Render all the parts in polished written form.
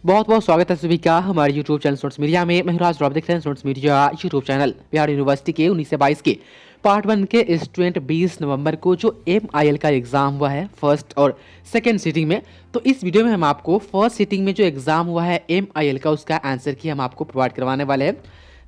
बहुत बहुत स्वागत है सभी का हमारे यूट्यूब चैनल स्टूडेंट्स मीडिया में। मैं राज, आप देख रहे हैं students media YouTube channel. Bihar university के 19 से 22 के पार्ट 1 के स्टूडेंट 20 नवंबर को जो MIL का एग्जाम हुआ है फर्स्ट और सेकेंड सीटिंग में, तो इस वीडियो में हम आपको फर्स्ट सीटिंग में जो एग्जाम हुआ है MIL का उसका आंसर की हम आपको प्रोवाइड करवाने वाले हैं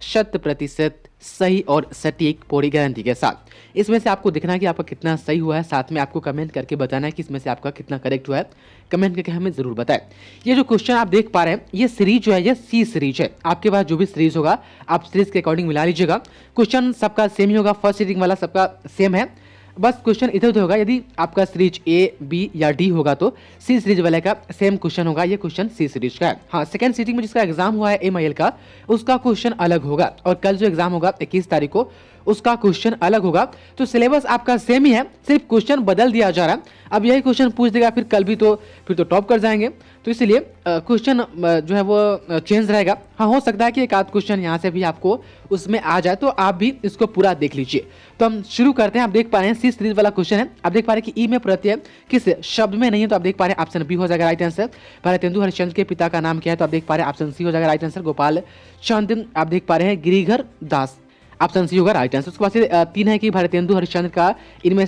100% सही और सटीक पूरी गारंटी के साथ। इसमें से आपको दिखना है कि आपका कितना सही हुआ है, साथ में आपको कमेंट करके बताना है कि इसमें से आपका कितना करेक्ट हुआ है। कमेंट करके हमें जरूर बताएं। ये जो क्वेश्चन आप देख पा रहे हैं ये सीरीज जो है ये सी सीरीज है। आपके पास जो भी सीरीज होगा आप सीरीज के अकॉर्डिंग मिला लीजिएगा। क्वेश्चन सबका सेम ही होगा, फर्स्ट सीटिंग वाला सबका सेम है, बस क्वेश्चन इधर उधर होगा। यदि आपका सीरीज A, B या D होगा तो सी सीरीज वाले का सेम क्वेश्चन होगा। ये क्वेश्चन सी सीरीज का है। हाँ, सेकंड सीटिंग में जिसका एग्जाम हुआ है MIL का उसका क्वेश्चन अलग होगा, और कल जो एग्जाम होगा 21 तारीख को उसका क्वेश्चन अलग होगा। तो सिलेबस आपका सेम ही है, सिर्फ क्वेश्चन बदल दिया जा रहा है। अब यही क्वेश्चन पूछ देगा फिर कल भी, तो फिर तो टॉप कर जाएंगे। तो इसलिए क्वेश्चन जो है वो चेंज रहेगा। हाँ, हो सकता है कि एक आध क्वेश्चन यहाँ से भी आपको उसमें आ जाए, तो आप भी इसको पूरा देख लीजिए। तो हम शुरू करते हैं। आप देख पा रहे हैं सी सीरीज वाला क्वेश्चन है। आप देख पा रहे हैं कि ई में प्रत्यय किस शब्द में नहीं है, तो आप देख पा रहे हैं ऑप्शन बी हो जाएगा राइट आंसर। भारतेंदु हरिश्चंद्र के पिता का नाम क्या है, तो आप देख पा रहे हैं ऑप्शन सी हो जाएगा राइट आंसर। गोपाल चंद आप देख पा रहे हैं गिरिधर दास, ऑप्शन सी होगा राइट आंसर। उसके बाद से 3 है कि भारतेंदु हरिश्चंद्र का इनमें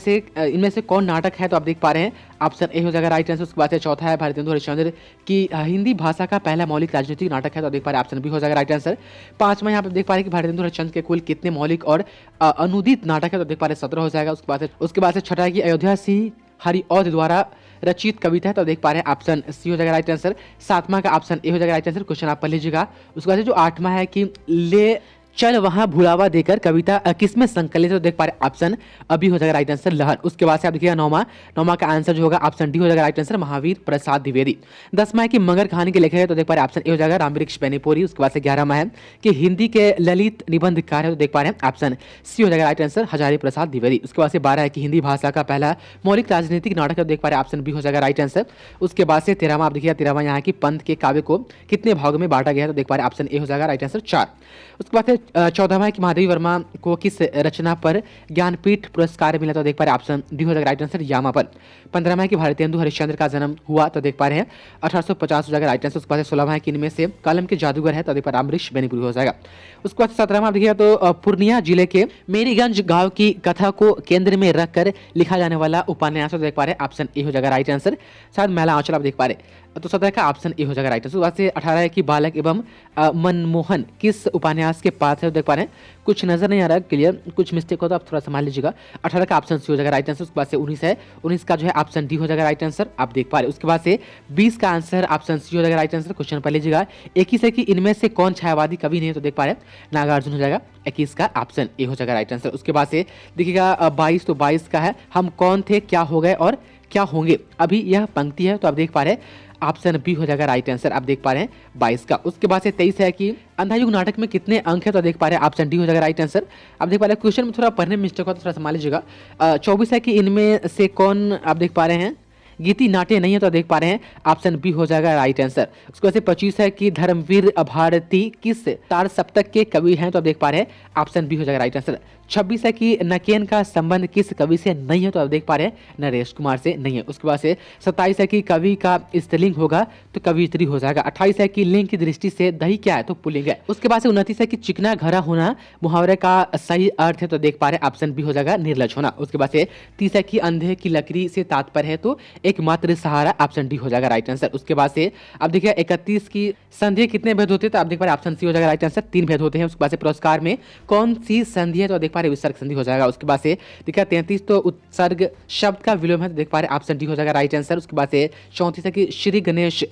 से कौन नाटक है, तो आप देख पा रहे हैं ऑप्शन ए हो जाएगा राइट आंसर। उसके बाद से चौथा है भारतेंदु हरिश्चंद्र की हिंदी भाषा का पहला मौलिक राजनीतिक नाटक है, तो आप देख पा रहे हैं ऑप्शन बी हो जाएगा राइट आंसर। 5वां यहाँ पे देख पा रहे हैं कि भारतेंदु हरिश्चंद्र के कुल कितने मौलिक और अनुदित नाटक है, तो देख पा रहे हैं 17 हो जाएगा। उसके बाद से छठा है कि अयोध्या सिंह हरिऔध द्वारा रचित कविता है, तो देख पा रहे हैं ऑप्शन सी हो जाएगा राइट आंसर। 7वां का ऑप्शन ए हो जाएगा राइट आंसर। क्वेश्चन आप पढ़ लीजिएगा। उसके बाद जो 8वां है कि ले चल वहां भुलावा देकर कविता किसमें संकलित है, तो देख पा रहे ऑप्शन अभी हो जाएगा राइट आंसर लहर। उसके बाद से आप देखिएगा 9वां का आंसर जो होगा ऑप्शन डी हो जाएगा राइट आंसर महावीर प्रसाद द्विवेदी। 10वां है कि मगर कहानी के लेखक है, तो देख पा रहे ऑप्शन ए हो जाएगा रामवृक्ष बेनीपुरी। उसके बाद से 11वां है कि हिंदी के ललित निबंधकार है, तो देख पा रहे हैं ऑप्शन सी हो जाएगा राइट आंसर हजारी प्रसाद द्विवेदी। उसके बाद से 12 है कि हिंदी भाषा का पहला मौलिक राजनीतिक नाटक है, तो देख पा रहे ऑप्शन बी हो जाएगा राइट आंसर। उसके बाद से 13वां आप देखिएगा 13वां यहाँ की पंथ के काव्य को कितने भागों में बांटा गया है, तो देख पा रहे ऑप्शन ए हो जाएगा राइट आंसर 4। उसके बाद से 14वां है कि महादेवी वर्मा को किस रचना पर ज्ञानपीठ पुरस्कार मिला, तो देख पा रहे ऑप्शन डी हो जाएगा राइट आंसर यामा पर। 15वां है कि भारतेंदु हरिश्चंद्र का जन्म हुआ, तो देख पा रहे हैं 1850 हो जाएगा राइट आंसर। उसके बाद 16वां है कि इनमें से कलम के जादूगर है, तो देख पा रहे रामवृक्ष बेनीपुरी हो जाएगा। उसके बाद 17वां आप देखिएगा तो पूर्णिया जिले के मेरीगंज गांव की कथा को केंद्र में रखकर लिखा जाने वाला उपन्यास, तो देख पा रहे हैं ऑप्शन ए हो जाएगा राइट आंसर शायद महिला आंचल, आप देख पा रहे तो 17 का ऑप्शन ए हो जाएगा राइट आंसर। उसके बाद से 18 है कि बालक एवं मनमोहन किस उपन्यास के पात्र है, तो देख पा रहे हैं कुछ नजर नहीं आ रहा है क्लियर, कुछ मिस्टेक हो तो आप थोड़ा संभाल लीजिएगा। 18 का ऑप्शन सी हो जाएगा राइट आंसर। उसके बाद से 19 है, 19 का जो है ऑप्शन डी हो जाएगा राइट आंसर, आप देख पा रहे। उसके बाद से 20 का आंसर ऑप्शन सी हो जाएगा राइट आंसर। क्वेश्चन पढ़ लीजिएगा। 21 है कि इनमें से कौन छायावादी कवि नहीं है, तो देख पा रहे नागार्जुन हो जाएगा। 21 का ऑप्शन ए हो जाएगा राइट आंसर। उसके बाद से देखिएगा 22, तो 22 का है हम कौन थे क्या हो गए और क्या होंगे, अभी यह पंक्ति है, तो आप देख पा रहे ऑप्शन बी हो जाएगा राइट आंसर, आप देख पा रहे हैं 22 का। उसके बाद से 23 है कि अंधायुग नाटक में कितने अंक है, तो देख पा रहे हैं ऑप्शन डी हो जाएगा राइट आंसर, आप देख पा रहे हैं। क्वेश्चन में थोड़ा पढ़ने में मिस्टेक हो तो थोड़ा संभाल लीजिएगा। 24 है कि इनमें से कौन आप देख पा रहे हैं गीति नाट्य नहीं है, तो देख पा रहे हैं ऑप्शन बी हो जाएगा राइट आंसर। उसके बाद से 25 है कि धर्मवीर भारती किस तार सप्तक के कवि हैं, तो आप देख पा रहे हैं ऑप्शन बी हो जाएगा राइट आंसर। 26 है कि नकेन का संबंध किस कवि से नहीं है, तो आप देख पा रहे हैं नरेश कुमार से नहीं है। उसके बाद से 27 है कि कवि का स्त्रीलिंग होगा तो कवियत्री हो जाएगा। 28 है कि लिंग की दृष्टि से दही क्या है, तो पुल्लिंग है। उसके बाद से 29 है कि चिकना घरा होना मुहावरे का सही अर्थ है, तो देख पा रहे हैं ऑप्शन बी हो जाएगा निर्लज होना। उसके बाद से 30 है कि अंधे की लकड़ी से तात्पर्य है, तो एकमात्र सहारा, ऑप्शन डी हो जाएगा राइट आंसर। उसके बाद से आप देखिए 31 की संधि कितने भेद होते हैं, तो आप देख पा रहे ऑप्शन सी हो जाएगा राइट आंसर 3 भेद होते हैं। उसके बाद से पुरस्कार में कौन सी संधि है, तो देख पा रहे विसर्ग संधि हो जाएगा। उसके बाद से देखिए 33 तो उत्सर्ग शब्द का विलोम है, तो देख पा रहे ऑप्शन डी हो जाएगा राइट आंसर। उसके बाद से 34 है कि श्री गणेश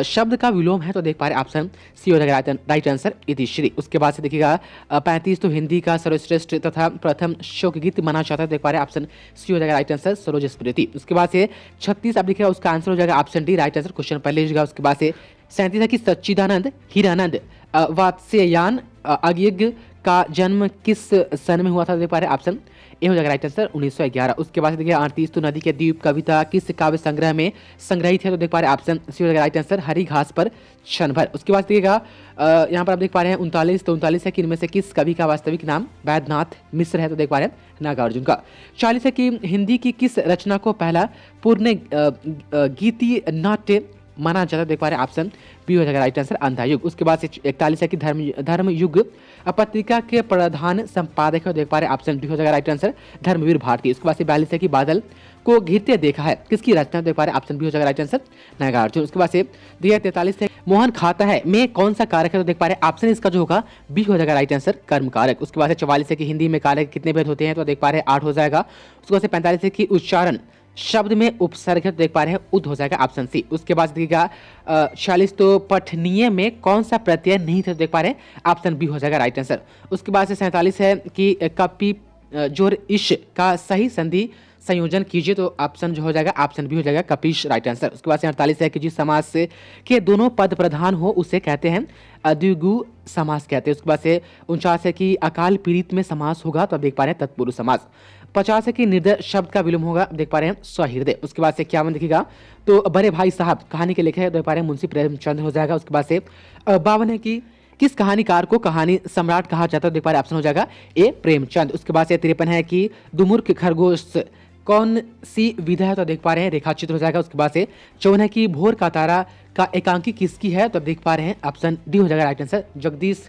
शब्द का विलोम है, तो देख पा रहे ऑप्शन सी हो जाएगा राइट आंसर इति श्री। उसके बाद से देखिएगा 35 तो हिंदी का सर्वश्रेष्ठ तथा प्रथम शोक गीत माना जाता है, देख पा रहे ऑप्शन सी हो जाएगा राइट आंसर सरोज स्मृति। उसके बाद से 36 आप देखिएगा उसका आंसर हो जाएगा option D right answer. Question पढ़ लीजिएगा। उसके बाद से 37 है कि सच्चिदानंद हीरानंद वात्स्यायन अज्ञ का जन्म किस सन में हुआ था, देख पा रहे ऑप्शन ए हो जाएगा राइट आंसर 1911। उसके बाद देखिए 38 तो नदी के द्वीप कविता किस काव्य संग्रह में संग्रहित है, तो देख पा रहे ऑप्शन सी हो जाएगा राइट आंसर हरी घास पर क्षण भर। उसके बाद देखिएगा यहाँ पर आप देख पा रहे हैं 39 तो 39 है कि इनमें से किस कवि का वास्तविक नाम वैद्यनाथ मिश्र है, तो देख पा रहे हैं नागार्जुन का। 40 है कि हिंदी की किस रचना को पहला पूर्ण गीति नाट्य माना जाता है, देख पा रहे हैं ऑप्शन बी हो जाएगा राइट आंसर अंधा युग। उसके बाद से 41 है कि धर्म युग पत्रिका के प्रधान संपादक है, देख पा रहे हैं ऑप्शन डी हो जाएगा राइट आंसर धर्मवीर भारती। उसके बाद से 42 है कि बादल को घिरते देखा है, किसकी रचना, देख पा रहे हैं ऑप्शन बी हो जाएगा राइट आंसर नागार्जुन। उसके बाद से 43 है मोहन खाता है में कौन सा कारक है, तो देख पा रहे हैं ऑप्शन इसका जो होगा बी हो जाएगा राइट आंसर कर्म कारक। उसके बाद से 44 है कि हिंदी में कारक कितने भेद होते हैं, तो देख पा रहे हैं 8 हो जाएगा। उसके बाद से 45 है कि उच्चारण शब्द में उपसर्ग है, तो देख पा रहे हैं उद हो जाएगा ऑप्शन सी। उसके बाद देखिएगा 46 तो पठनीय में कौन सा प्रत्यय नहीं था, तो देख पा रहे हैं ऑप्शन बी हो जाएगा राइट आंसर। उसके बाद से 47 है कि कपि जोर इश का सही संधि संयोजन कीजिए, तो ऑप्शन जो हो जाएगा ऑप्शन बी हो जाएगा कपीश राइट आंसर। उसके बाद से 48 है कि जिस समाज से के दोनों पद प्रधान हो उसे कहते हैं अद्विगु समास कहते हैं। उसके बाद से 49 है कि अकाल पीड़ित में समास होगा, तो आप देख पा रहे हैं तत्पुरुष समास। 50 है कि निर्दय शब्द का विलोम होगा, देख पा रहे हैं सहृदय। उसके बाद से 51 देखिएगा तो बड़े भाई साहब कहानी के लेखक है, देख पा रहे हैं मुंशी प्रेमचंद हो जाएगा। उसके बाद से 52 है कि किस कहानीकार को कहानी सम्राट कहा जाता है, देख पा रहे हैं ऑप्शन हो जाएगा ए प्रेमचंद। उसके बाद से 53 है कि दुमुर्ख खरगोश कौन सी विधा है, तो देख पा रहे हैं रेखाचित्र हो जाएगा। उसके बाद से 54 है कि भोर का तारा का एकांकी किसकी है, तो आप देख पा रहे हैं ऑप्शन डी हो जाएगा राइट आंसर जगदीश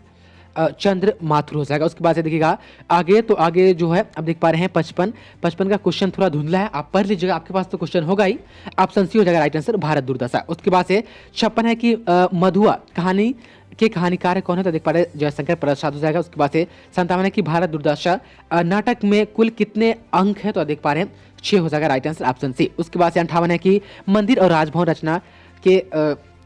चंद्र माथुर हो जाएगा। उसके बाद से देखिएगा आगे जो है अब देख पा रहे हैं 55 का क्वेश्चन थोड़ा धुंधला है, आप पढ़ लीजिएगा, आपके पास तो क्वेश्चन होगा ही। ऑप्शन सी हो जाएगा राइट आंसर भारत दुर्दशा। उसके बाद से 56 है कि मधुआ कहानी के कहानीकार कौन है, तो देख पा रहे हैं जयशंकर प्रसाद हो जाएगा। उसके बाद से 57 है कि भारत दुर्दशा नाटक में कुल कितने अंक है, तो देख पा रहे हैं 6 हो जाएगा राइट आंसर ऑप्शन सी। उसके बाद से 58 है कि मंदिर और राजभवन रचना के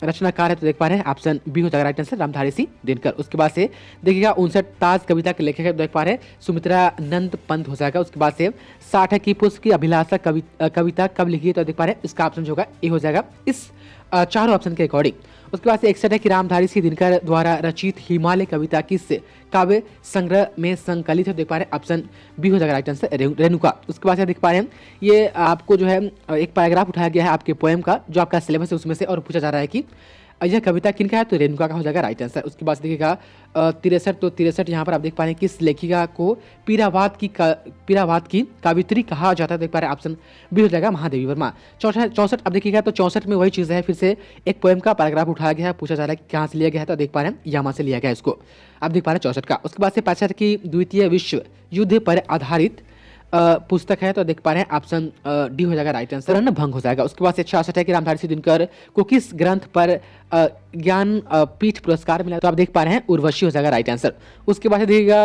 रचनाकार है, तो देख पा रहे हैं ऑप्शन बी हो जाएगा राइट आंसर रामधारी सिंह दिनकर। उसके बाद से देखिएगा 59 ताज कविता के लेखक है, देख पा रहे हैं सुमित्रा नंद पंत हो जाएगा। उसके बाद से 60 है कि पुष्प की अभिलाषा कविता कब लिखी है, तो देख पा रहे हैं इसका ऑप्शन जो होगा ए हो जाएगा इस चारों ऑप्शन के अकॉर्डिंग। उसके बाद से 61 है कि रामधारी सिंह दिनकर द्वारा रचित हिमालय कविता किस काव्य संग्रह में संकलित है, देख पा रहे हैं ऑप्शन बी हो जाएगा राइट आंसर रेणुका। उसके बाद से देख पा रहे हैं ये आपको जो है एक पैराग्राफ उठाया गया है आपके पोएम का जो आपका सिलेबस है उसमें से, और पूछा जा रहा है कि यह कविता किनका है, तो रेणुका का हो जाएगा राइट आंसर। उसके बाद देखिएगा 63 तो 63 यहाँ पर आप देख पा रहे हैं किस लेखिका को पीरावाद की कावित्री कहा जाता है, देख पा रहे हैं ऑप्शन बी हो जाएगा महादेवी वर्मा। 64 अब देखिएगा तो 64 में वही चीज़ है, फिर से एक पोएम का पैराग्राफ उठाया गया है, पूछा जा रहा है कि कहाँ से लिया गया है, तो देख पा रहे हैं यामा से लिया गया है इसको, आप देख पा रहे हैं 64 का। उसके बाद से 65 की द्वितीय विश्व युद्ध पर आधारित पुस्तक है, तो देख पा रहे हैं ऑप्शन डी हो जाएगा राइट आंसर रणभंग हो जाएगा। उसके बाद से 66 है कि रामधारी सिंह दिनकर को किस ग्रंथ पर ज्ञान पीठ पुरस्कार मिला, तो आप देख पा रहे हैं उर्वशी हो जाएगा राइट आंसर। उसके बाद से देखिएगा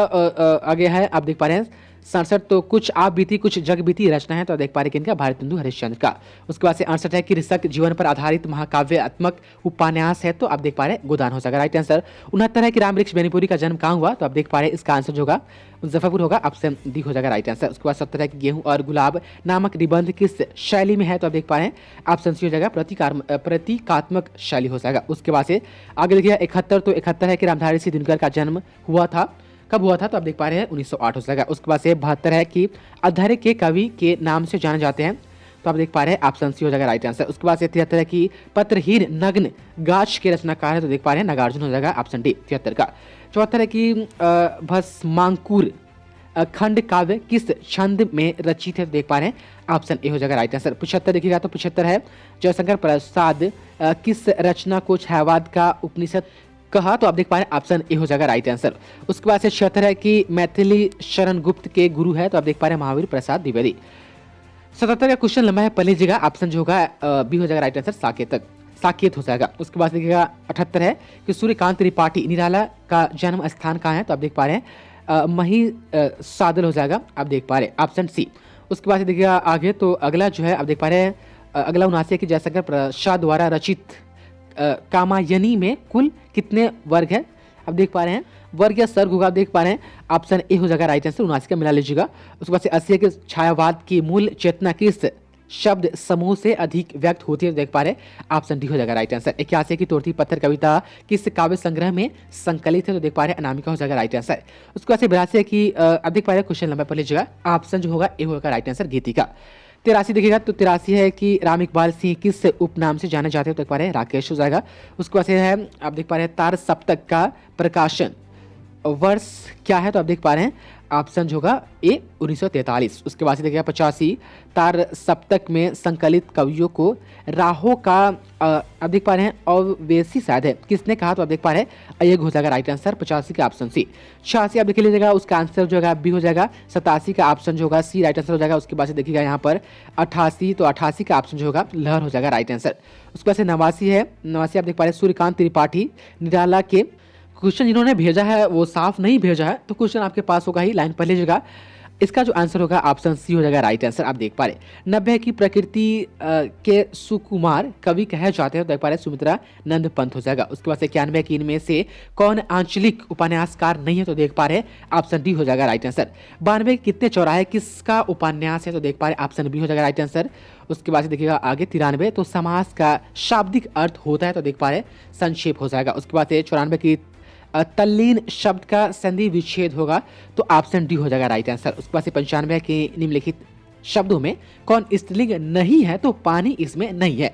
आगे है आप देख पा रहे हैं 67 तो कुछ आप बीती कुछ जग बीती रचना है, तो देख पा रहे हैं किनका भारतेंदु हरिश्चंद्र का। उसके बाद से 68 है कि ऋषक जीवन पर आधारित महाकाव्यात्मक उपन्यास है, तो आप देख पा रहे हैं गोदान हो जाएगा राइट आंसर। 69 है कि रामवृक्ष बेनीपुरी का जन्म कहाँ हुआ, तो आप देख पा रहे हैं इसका आंसर जो होगा मुजफ्फरपुर होगा, ऑप्शन डी हो जाएगा राइट आंसर। उसके बाद 70 है कि गेहूं और गुलाब नामक निबंध किस शैली में है, तो आप देख पा रहे हैं ऑप्शन सी हो जाएगा प्रतीकात्मक शैली हो जाएगा। उसके बाद से आगे देखिए 71 तो 71 है कि रामधारी सिंह दिनकर का जन्म हुआ था, कब हुआ था, तो आप देख पा रहे हैं 1908 हो जाएगा। उसके बाद से 72 है कि अधर्य के कवि के नाम से जाने जाते हैं, तो आप देख पा रहे हैं ऑप्शन सी हो जाएगा राइट आंसर। उसके बाद से 73 है कि पत्रहीन नग्न गाछ के रचनाकार है, तो देख पा रहे हैं नागार्जुन हो जाएगा ऑप्शन डी 73 का। 74 है कि भस्मांकुर खंड काव्य किस छंद में रचित है, तो देख पा रहे हैं ऑप्शन ए हो जाएगा राइट आंसर। 75 देखिएगा तो 75 है जयशंकर प्रसाद किस रचना को छायावाद का उपनिषद कहा, तो आप देख पा रहे हैं ऑप्शन ए हो जाएगा राइट आंसर। उसके बाद से 76 है कि मैथिली शरण गुप्त के गुरु है, तो आप देख पा रहे हैं महावीर प्रसाद द्विवेदी। 77 का क्वेश्चन लंबा है, पहली जगह ऑप्शन जो होगा बी हो जाएगा राइट आंसर साकेत हो जाएगा। उसके बाद देखिएगा 78 है कि सूर्यकांत त्रिपाठी निराला का जन्म स्थान कहाँ है, तो आप देख पा रहे हैं मही सादल हो जाएगा, आप देख पा रहे हैं ऑप्शन सी। उसके बाद देखिएगा आगे तो अगला जो है आप देख पा रहे हैं अगला 79 है कि जयशंकर प्रसाद द्वारा रचित कामायनी में कुल कितने वर्ग है, अब देख पा रहे हैं वर्ग या सर्ग होगा, आप देख पा रहे हैं ऑप्शन ए हो जाएगा राइट आंसर 79 का मिला लीजिएगा। उसके बाद से 80 के छायावाद की मूल चेतना किस शब्द समूह से अधिक व्यक्त होती है, देख पा रहे हैं ऑप्शन डी हो जाएगा राइट आंसर। 81 की तोड़ती पत्थर कविता किस काव्य संग्रह में संकलित है, तो देख पा रहे हैं अनामिका हो जाएगा राइट आंसर। उसके बाद से 82 की अब देख पा रहे हैं क्वेश्चन लंबा पर लीजिएगा, ऑप्शन जो होगा ए होगा राइट आंसर गीतिका। 83 देखिएगा तो 83 है कि राम इकबाल सिंह किस उपनाम से जाने जाते हो, देख पा रहे हैं राकेश हो जाएगा। उसके बाद से है आप देख पा रहे हैं तार सप्तक का प्रकाशन वर्ष क्या है तो आप देख पा रहे हैं ऑप्शन जो होगा ए 1943। उसके बाद से देखिएगा 85 तार सप्तक में संकलित कवियों को राहों का आप देख पा रहे हैं अवेसी शायद है, किसने कहा तो आप देख पा रहे हैं ये हो जाएगा राइट आंसर 85 का ऑप्शन सी। 86 आप देख लीजिएगा उसका आंसर जो है बी हो जाएगा। 87 का ऑप्शन जो होगा सी राइट आंसर हो जाएगा। उसके बाद से देखिएगा यहाँ पर 88 तो 88 का ऑप्शन जो होगा लहर हो जाएगा राइट आंसर। उसके बाद से 89 है, 89 आप देख पा रहे हैं सूर्यकांत त्रिपाठी निराला के। क्वेश्चन जिन्होंने भेजा है वो साफ नहीं भेजा है तो क्वेश्चन आपके पास होगा ही, लाइन पढ़ लीजिएगा। इसका जो आंसर होगा ऑप्शन सी हो जाएगा राइट आंसर। आप देख पा रहे 90 की प्रकृति के सुकुमार कवि कहे जाते हैं तो देख पा रहे सुमित्रा नंद पंत हो जाएगा। उसके बाद से 91 की इनमें से कौन आंचलिक उपन्यासकार नहीं है तो देख पा रहे ऑप्शन डी हो जाएगा राइट आंसर। 92 कितने चौराहे किसका उपन्यास है तो देख पा रहे ऑप्शन बी हो जाएगा राइट आंसर। उसके बाद से देखिएगा आगे 93 तो समास का शाब्दिक अर्थ होता है तो देख पा रहे संक्षेप हो जाएगा। उसके बाद से 94 की तल्लीन शब्द का संधि विच्छेद होगा तो ऑप्शन डी हो जाएगा राइट आंसर। उसके बाद से 95 के निम्नलिखित शब्दों में कौन स्त्रीलिंग नहीं है तो पानी इसमें नहीं है।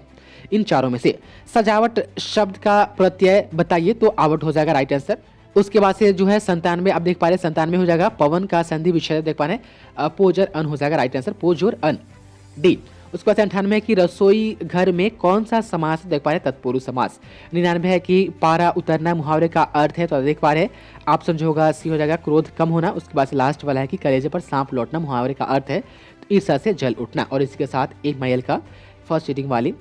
इन चारों में से सजावट शब्द का प्रत्यय बताइए तो आवट हो जाएगा राइट आंसर। उसके बाद से जो है 97 आप देख पा रहे 97 हो जाएगा पवन का संधि विच्छेद देख पा रहे पोजर अन हो जाएगा राइट आंसर, पोजोर अन डी। उसके बाद 98 की रसोई घर में कौन सा समास देख पा रहे तत्पुरुष समास। 99 है कि पारा उतरना मुहावरे का अर्थ है तो देख पा रहे ऑप्शन जो होगा सी हो जाएगा क्रोध कम होना। उसके बाद लास्ट वाला है कि कलेजे पर सांप लौटना मुहावरे का अर्थ है तो ईर्ष्या से जल उठना। और इसके साथ एक माइल का फर्स्ट सीटिंग वाली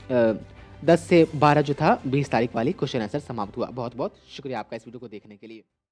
10 से 12 जो था 20 तारीख वाली क्वेश्चन आंसर समाप्त हुआ। बहुत बहुत शुक्रिया आपका इस वीडियो को देखने के लिए।